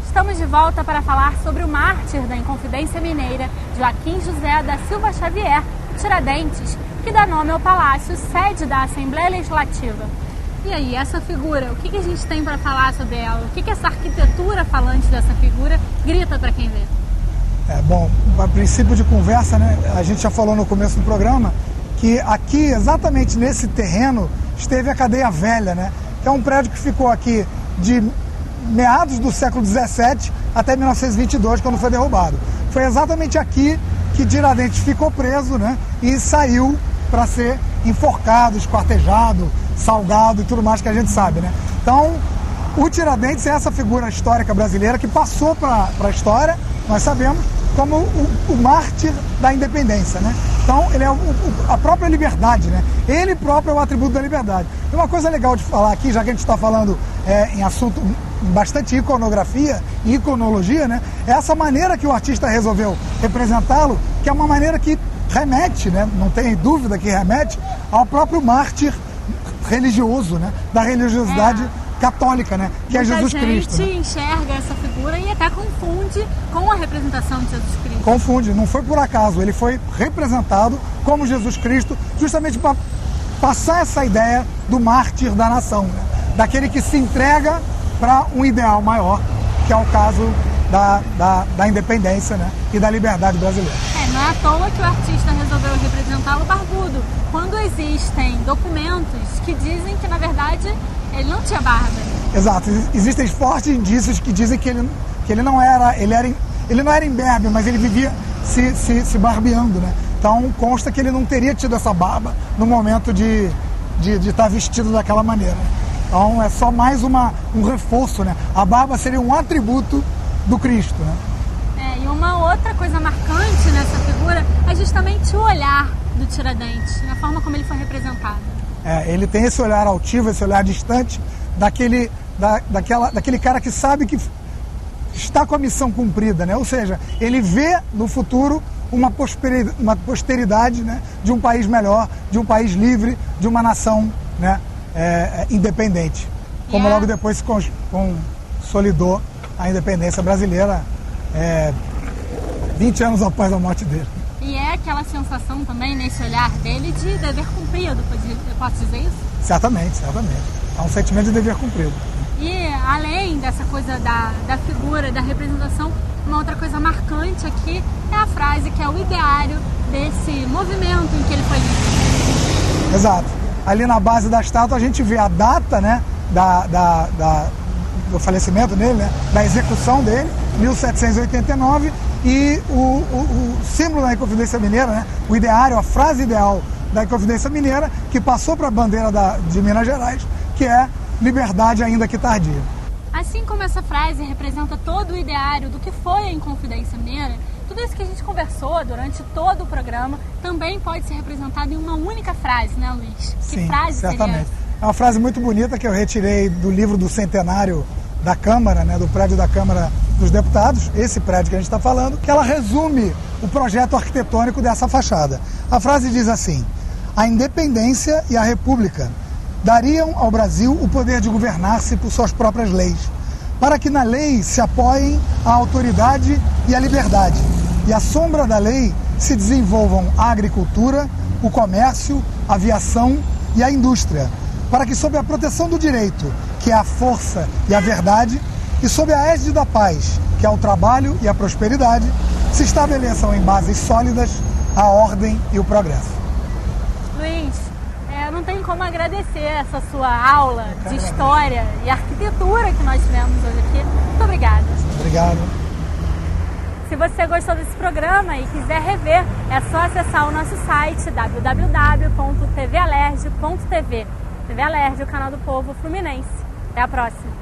Estamos de volta para falar sobre o mártir da Inconfidência Mineira, Joaquim José da Silva Xavier, Tiradentes, que dá nome ao palácio, sede da Assembleia Legislativa. E aí, essa figura, o que a gente tem para falar sobre ela? O que essa arquitetura falante dessa figura grita para quem vê? Bom, a princípio de conversa, né, a gente já falou no começo do programa que aqui, exatamente nesse terreno, esteve a Cadeia Velha, né, que é um prédio que ficou aqui de meados do século XVII até 1922, quando foi derrubado. Foi exatamente aqui que Tiradentes ficou preso, né, e saiu para ser enforcado, esquartejado, salgado e tudo mais que a gente sabe, né? Então, o Tiradentes é essa figura histórica brasileira que passou para a história, nós sabemos, como o mártir da independência, né? Então, ele é a própria liberdade, né? Ele próprio é o atributo da liberdade. E uma coisa legal de falar aqui, já que a gente está falando em assunto bastante iconografia e iconologia, né? É essa maneira que o artista resolveu representá-lo, que é uma maneira que remete, né? Não tem dúvida que remete ao próprio mártir religioso, né? Da religiosidade católica, né? Que é Jesus Cristo. A gente enxerga essa figura e até confunde com a representação de Jesus Cristo. Confunde, não foi por acaso, ele foi representado como Jesus Cristo, justamente para passar essa ideia do mártir da nação, né? Daquele que se entrega para um ideal maior, que é o caso da independência, né? E da liberdade brasileira. Não é à toa que o artista resolveu representá-lo barbudo, quando existem documentos que dizem que, na verdade, ele não tinha barba. Exato, existem fortes indícios que dizem que ele não era imberbe, mas ele vivia se barbeando, né? Então consta que ele não teria tido essa barba no momento de estar vestido daquela maneira. Então é só mais um reforço, né? A barba seria um atributo do Cristo, né? E uma outra coisa marcante nessa figura é justamente o olhar do Tiradentes, na forma como ele foi representado. Ele tem esse olhar altivo, esse olhar distante daquele cara que sabe que está com a missão cumprida, né? Ou seja, ele vê no futuro uma posteridade, né? De um país melhor, de um país livre, de uma nação, né? Independente. Como logo depois se consolidou a independência brasileira 20 anos após a morte dele. E é aquela sensação também nesse olhar dele de dever cumprido, eu posso dizer isso? Certamente. É um sentimento de dever cumprido. E além dessa coisa da figura, da representação, uma outra coisa marcante aqui é a frase que é o ideário desse movimento em que ele foi livre. Exato. Ali na base da estátua a gente vê a data, né, do falecimento dele, né, da execução dele, 1789, e o símbolo da Inconfidência Mineira, né, o ideário, a frase ideal da Inconfidência Mineira, que passou para a bandeira de Minas Gerais, que é liberdade ainda que tardia. Assim como essa frase representa todo o ideário do que foi a Inconfidência Mineira, tudo isso que a gente conversou durante todo o programa também pode ser representado em uma única frase, né, Luiz? Sim, que frase certamente. seria essa? É uma frase muito bonita que eu retirei do livro do centenário da Câmara, né, do prédio da Câmara dos Deputados, esse prédio que a gente está falando, que ela resume o projeto arquitetônico dessa fachada. A frase diz assim: a independência e a república dariam ao Brasil o poder de governar-se por suas próprias leis, para que na lei se apoiem a autoridade e a liberdade, e à sombra da lei se desenvolvam a agricultura, o comércio, a aviação e a indústria, para que sob a proteção do direito, que é a força e a verdade, e sob a égide da paz, que é o trabalho e a prosperidade, se estabeleçam em bases sólidas a ordem e o progresso. Luiz, não tem como agradecer essa sua aula de história e arquitetura que nós tivemos hoje aqui. Muito obrigada. Obrigado. Se você gostou desse programa e quiser rever, é só acessar o nosso site www.tvalerj.tv. TV Alerj, o canal do povo fluminense. Até a próxima.